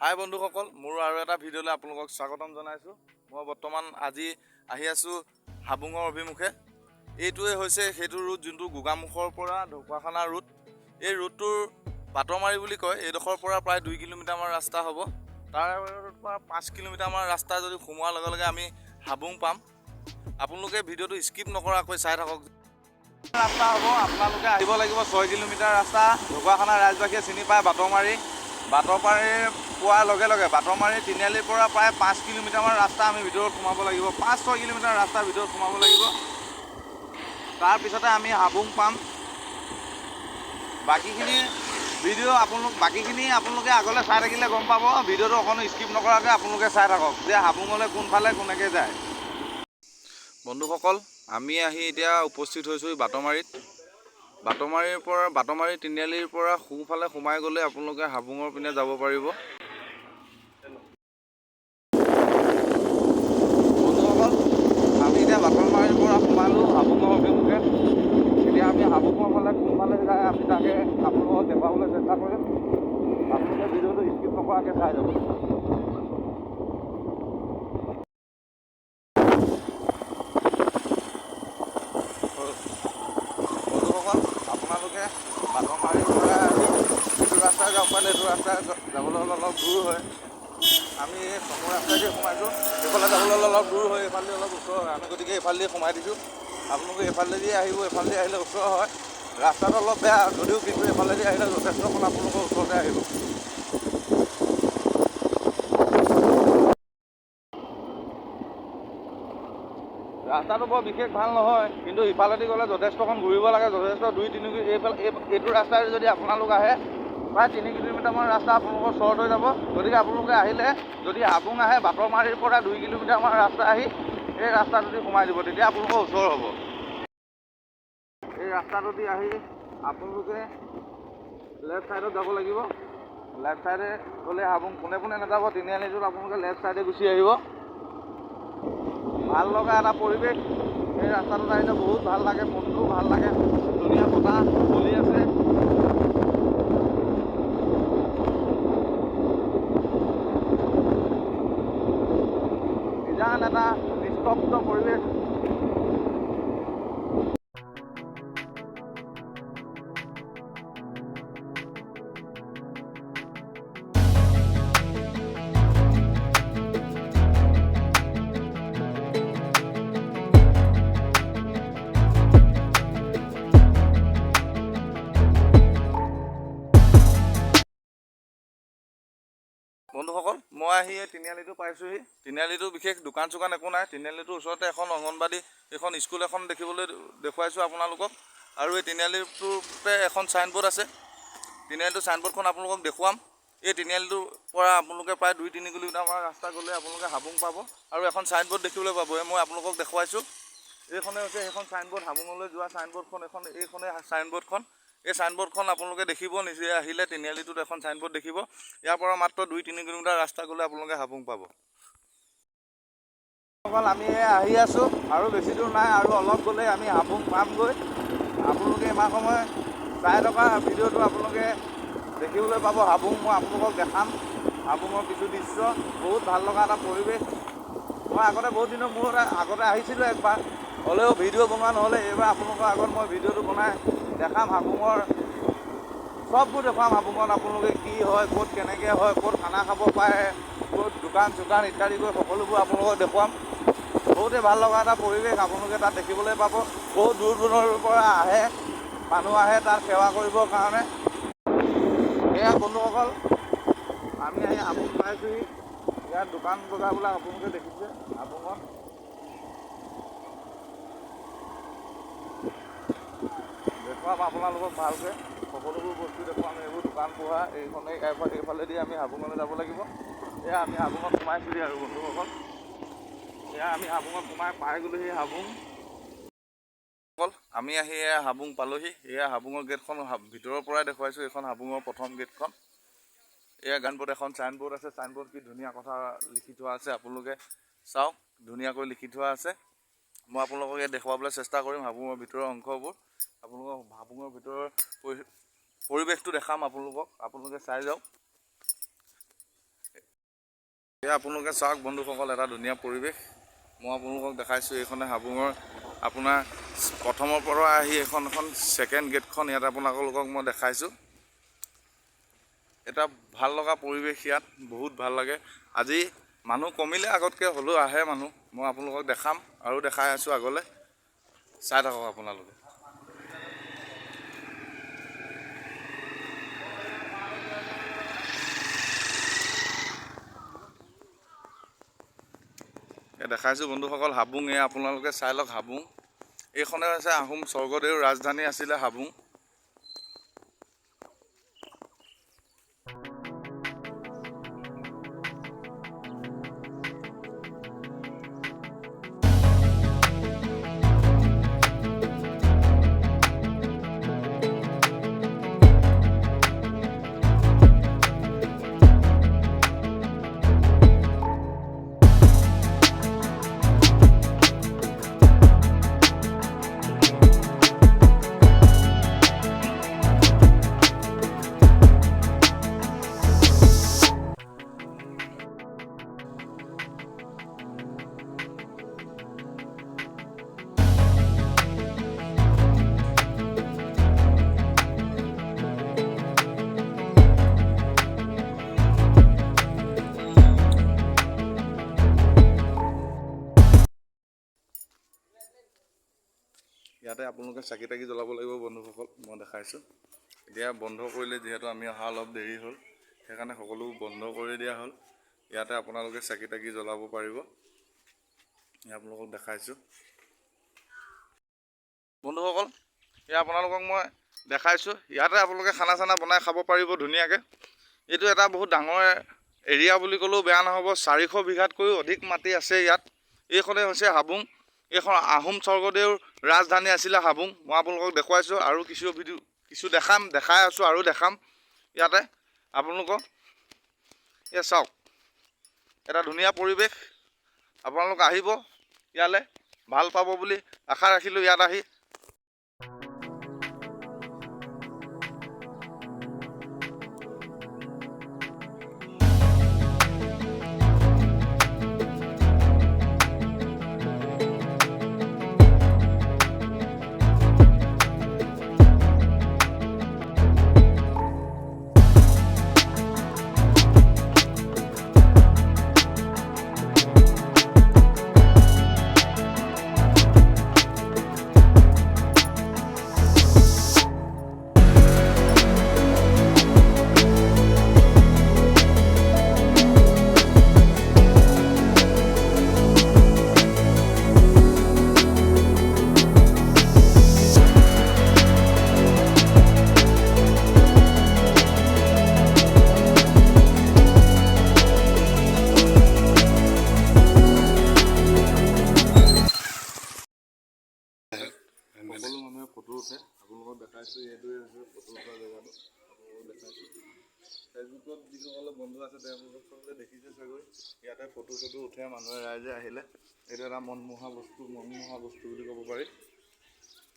হাই বন্ধুসকল, মোৰ আৰু এটা ভিডিঅ'লৈ আপোনালোকক স্বাগতম জনাইছোঁ। মই বৰ্তমান আজি আহি আছোঁ হাবুঙৰ অভিমুখে। এইটোৱে হৈছে সেইটো ৰুট যোনটো গোগামুখৰ পৰা ঢকুৱাখানা ৰুট। এই ৰুটটোৰ বাটৰমাৰী বুলি কয়। এইডোখৰৰ পৰা প্ৰায় 2 কিলোমিটাৰমান ৰাস্তা হ'ব। তাৰ পৰা 5 কিলোমিটাৰমান ৰাস্তা যদি সোমোৱাৰ লগে লগে আমি হাবুং পাম। আপোনালোকে ভিডিঅ'টো স্কিপ নকৰাকৈ চাই থাকক। ৰাস্তা হ'ব, আপোনালোকে আহিব লাগিব 6 কিলোমিটাৰ ৰাস্তা। ঢকুৱাখানা ৰাইজবাসীয়ে চিনি পায় বাটৰমাৰী পোৱাৰ লগে লগে বাটৰমাৰী তিনিআলিৰ পৰা প্ৰায় 5 কিলোমিটাৰমান ৰাস্তা আমি ভিতৰত সোমাব লাগিব। 5-6 কিলোমিটাৰ ৰাস্তাৰ ভিতৰত সোমাব লাগিব। তাৰপিছতে আমি হাবুং পাম। বাকীখিনি আপোনালোকে আগলৈ চাই থাকিলে গম পাব। ভিডিঅ'টো অকণো স্কিপ নকৰাকৈ আপোনালোকে চাই থাকক যে হাবুঙলৈ কোনফালে কোনেকৈ যায়। বন্ধুসকল, আমি আহি এতিয়া উপস্থিত হৈছোঁ বাটৰমাৰীত। বাটৰমাৰী তিনিআলিৰ পৰা সোঁফালে সোমাই গ'লে আপোনালোকে হাবুঙৰ পিনে যাব পাৰিব। বন্ধুসকল, আমি এতিয়া বাটৰমাৰীৰ পৰা সোমালোঁ হাবুঙৰ অভিমুখে। এতিয়া আমি হাবুঙৰ ফালে কোনফালে যায় আমি তাকে আপোনালোকক দেখুৱাবলৈ চেষ্টা কৰিম। আপোনালোকে ভিডিঅ'টো স্কিপ নকৰাকৈ চাই যাব। বন্ধুসকল, আপোনালোকে বাটৰমাৰীৰ পৰা এইটো ৰাস্তাই যাওক পাৰে, এইটো ৰাস্তাই যাবলৈ অলপ দূৰ হয়। আমি চমৰ ৰাস্তাইদি সোমাইছোঁ। এইফালে যাবলৈ অলপ দূৰ হয়, এইফালেদি অলপ ওচৰ হয়। আমি গতিকে এইফালেদি সোমাই দিছোঁ। আপোনালোকে এইফালেদি আহিব, এইফালেদি আহিলে ওচৰ হয়। ৰাস্তাটো অলপ বেয়া যদিও, কিন্তু এইফালেদি আহিলে যথেষ্টখন আপোনালোকৰ ওচৰতে আহিব। ৰাস্তাটো বৰ বিশেষ ভাল নহয়, কিন্তু ইফালেদি গ'লে যথেষ্টখন ঘূৰিব লাগে। যথেষ্ট 2-3 এইটো ৰাস্তাৰে যদি আপোনালোক আহে প্ৰায় 3 কিলোমিটাৰমান ৰাস্তা আপোনালোকৰ শ্বৰ্ট হৈ যাব। গতিকে আপোনালোকে আহিলে যদি হাবুং আহে, বাটৰমাৰীৰ পৰা 2 কিলোমিটাৰমান ৰাস্তা আহি এই ৰাস্তাটোদি সোমাই দিব, তেতিয়া আপোনালোকৰ ওচৰ হ'ব। এই ৰাস্তাটোদি আহি আপোনালোকে লেফ্ট ছাইডত যাব লাগিব। লেফ্ট ছাইডে গ'লে হাবুং। পোনে নাযাব, তিনিআলিটোত আপোনালোকে লেফ্ট ছাইডে গুচি আহিব। ভাল লগা এটা পৰিৱেশ। এই ৰাস্তাটোত আহিলে বহুত ভাল লাগে, মনটোও ভাল লাগে। ধুনীয়া বতাহ বলি আছে। নিজান এটা নিস্তব্ধ পৰিৱেশ। বন্ধুসকল, মই আহি এই তিনিআলিটো পাইছোঁহি। তিনিআলিটো বিশেষ দোকান চোকান একো নাই। তিনিআলিটোৰ ওচৰতে এখন অংগনবাদী, এখন স্কুল এখন দেখুৱাইছোঁ আপোনালোকক। আৰু এই তিনিআলিটোতে এখন চাইনবোৰ্ড আছে। তিনিআলিটোৰ চাইনবোৰ্ডখন আপোনালোকক দেখুৱাম। এই তিনিআলিটোৰ পৰা আপোনালোকে প্ৰায় 2-3 কিলোমিটাৰমান ৰাস্তা গ'লে আপোনালোকে হাবুং পাব। আৰু এখন চাইনবোৰ্ড দেখিবলৈ পাব। মই আপোনালোকক দেখুৱাইছোঁ। এইখনে হৈছে সেইখন চাইনবোৰ্ড, হাবুঙলৈ যোৱা চাইনবোৰ্ডখন। এইখনেই চাইনবোৰ্ডখন। এই চাইনবোৰ্ডখন আপোনালোকে দেখিব নিজে আহিলে। তিনিআলিটোত এখন চাইনবোৰ্ড দেখিব। ইয়াৰ পৰা মাত্ৰ 2-3 কিলোমিটাৰ ৰাস্তা গ'লে আপোনালোকে হাবুং পাব। অকল আমি আহি আছোঁ, আৰু বেছি দূৰ নাই, আৰু অলপ গ'লে আমি হাবুং পামগৈ। আপোনালোকে ইমান সময় চাই থকা ভিডিঅ'টো আপোনালোকে দেখিবলৈ পাব। হাবুং মই আপোনালোকক দেখাম। হাবুঙৰ কিছু দৃশ্য, বহুত ভাল লগা এটা পৰিৱেশ। মই আগতে বহুত দিনৰ মূৰত আগতে আহিছিলোঁ একবাৰ, হ'লেও ভিডিঅ' বনোৱা নহ'লে। এইবাৰ আপোনালোকৰ আগত মই ভিডিঅ'টো বনাই দেখাম। হাবুঙৰ চববোৰ দেখুৱাম। হাবুঙত আপোনালোকে কি হয়, ক'ত কেনেকৈ হয়, ক'ত খানা খাব পাৰে, ক'ত দোকান চোকান ইত্যাদি কৰি সকলোবোৰ আপোনালোকক দেখুৱাম। বহুতেই ভাল লগা এটা পৰিৱেশ আপোনালোকে তাত দেখিবলৈ পাব। বহুত দূৰ দূৰৰ পৰা মানুহ আহে তাত সেৱা কৰিবৰ কাৰণে। এয়া বন্ধুসকল, আমি আহি হাবুং পাইছোঁহি। ইয়াত দোকান বজাৰবিলাক আপোনালোকে দেখিছে হাবুঙত। দেখুৱাম আপোনালোকক ভালকৈ, সকলোবোৰ বস্তু দেখুৱাম। এইবোৰ দোকান পোহা, এইফালেদি আমি হাবুঙলৈ যাব লাগিব। এয়া আমি হাবুঙত সোমাইছোঁহি আৰু বন্ধুসকল। এয়া আমি হাবুঙত পাই গ'লোহি হাবুং। আমি আহি এয়া হাবুং পালোহি। এয়া হাবুঙৰ গেটখন ভিতৰৰ পৰাই দেখুৱাইছোঁ। এইখন হাবুঙৰ প্ৰথম গেটখন। এয়া গানবোৰ্ড, এখন চাইনবোৰ্ড আছে। চাইনবোৰ্ড কি ধুনীয়া কথা লিখি থোৱা আছে, আপোনালোকে চাওক। ধুনীয়াকৈ লিখি থোৱা আছে। মই আপোনালোকক ইয়াত দেখুৱাবলৈ চেষ্টা কৰিম হাবুঙৰ ভিতৰৰ অংশবোৰ। আপোনালোকক হাবুঙৰ ভিতৰৰ পৰিৱেশটো দেখাম আপোনালোকে চাই যাওক। এয়া আপোনালোকে চাওক বন্ধুসকল, এটা ধুনীয়া পৰিৱেশ মই আপোনালোকক দেখাইছোঁ। এইখনে হাবুঙৰ আপোনাৰ প্ৰথমৰ পৰা আহি এখন ছেকেণ্ড গেটখন ইয়াত আপোনালোকক মই দেখাইছোঁ। এটা ভাল লগা পৰিৱেশ, ইয়াত বহুত ভাল লাগে। আজি মানুহ কমিলে আগতকৈ, হ'লেও আহে মানুহ। মই আপোনালোকক দেখাম আৰু দেখাই আছোঁ আগলৈ, চাই থাকক আপোনালোকে। দেখাইছোঁ বন্ধুসকল হাবুং। এয়া আপোনালোকে চাই লওক হাবুং। এইখনে হৈছে আহোম স্বৰ্গদেউৰ ৰাজধানী আছিলে হাবুং। ইয়াতে আপোনালোকে চাকি তাকি জ্বলাব লাগিব বন্ধুসকল, মই দেখাইছোঁ। এতিয়া বন্ধ কৰিলে, যিহেতু আমি অহা অলপ দেৰি হ'ল, সেইকাৰণে সকলো বন্ধ কৰি দিয়া হ'ল। ইয়াতে আপোনালোকে চাকি তাকি জ্বলাব পাৰিব, আপোনালোকক দেখাইছোঁ বন্ধুসকল। এয়া আপোনালোকক মই দেখাইছোঁ। ইয়াতে আপোনালোকে খানা চানা বনাই খাব পাৰিব ধুনীয়াকৈ। এইটো এটা বহুত ডাঙৰ এৰিয়া বুলি ক'লেও বেয়া নহ'ব। 400 বিঘাতকৈও অধিক মাটি আছে ইয়াত। এইখনে হৈছে হাবুং। এইখন আহোম স্বৰ্গদেউৰ ৰাজধানী আছিলে হাবুং। মই আপোনালোকক দেখুৱাইছোঁ আৰু কিছু দেখাই আছোঁ আৰু দেখাম। ইয়াতে আপোনালোকক এয়া চাওক, এটা ধুনীয়া পৰিৱেশ। আপোনালোক আহিব ইয়ালৈ, ভাল পাব বুলি আশা ৰাখিলোঁ ইয়াত আহি। সকলো মানুহে ফটো উঠে, আপোনালোকক দেখাইছোঁ। এইটোৱে হৈছে ফটো উঠা জেগাটো, আপোনালোকক দেখাইছোঁ। ফেচবুকত যিসকলে বন্ধু আছে তেওঁলোকক সকলোৱে দেখিছে চাগৈ। ইয়াতে ফটো চটো উঠে মানুহে, ৰাইজে আহিলে। এইটো এটা মনোমোহা বস্তু বুলি ক'ব পাৰি।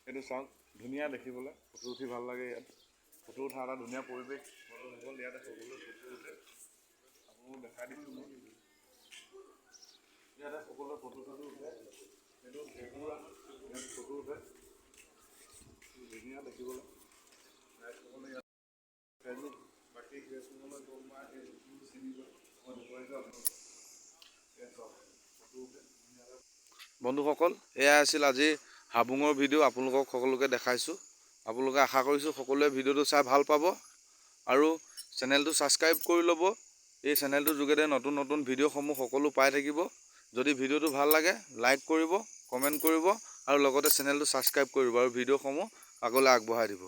এইটো চাওক, ধুনীয়া দেখিবলৈ, ফটো উঠি ভাল লাগে। ইয়াত ফটো উঠা এটা ধুনীয়া পৰিৱেশ বন্ধুসকল। ইয়াতে সকলোৱে ফটো উঠে, আপোনালোকক দেখাই দিছোঁ মই। ইয়াতে সকলোৱে ফটো চটো উঠে। এইটো ইয়াত ফটো উঠে, ধুনীয়া দেখিবলৈ। ৰাইজসকলে ইয়াত ফেচবুক, বাকী ফেচবুকলৈ গ'ল বা চিনি গ'ল, মই দেখুৱাইছোঁ আপোনালোকক। বন্ধুসকল, এয়া আছিল আজি হাবুঙৰ ভিডিঅ'। আপোনালোকক সকলোকে দেখাইছোঁ। আপোনালোকে আশা কৰিছোঁ সকলোৱে ভিডিঅ'টো চাই ভাল পাব আৰু চেনেলটো ছাবস্ক্ৰাইব কৰি ল'ব। এই চেনেলটোৰ যোগেদি নতুন নতুন ভিডিঅ'সমূহ সকলো পাই থাকিব। যদি ভিডিঅ'টো ভাল লাগে, লাইক কৰিব, কমেণ্ট কৰিব আৰু লগতে চেনেলটো ছাবস্ক্ৰাইব কৰিব আৰু ভিডিঅ'সমূহ আগলৈ আগবঢ়াই দিব।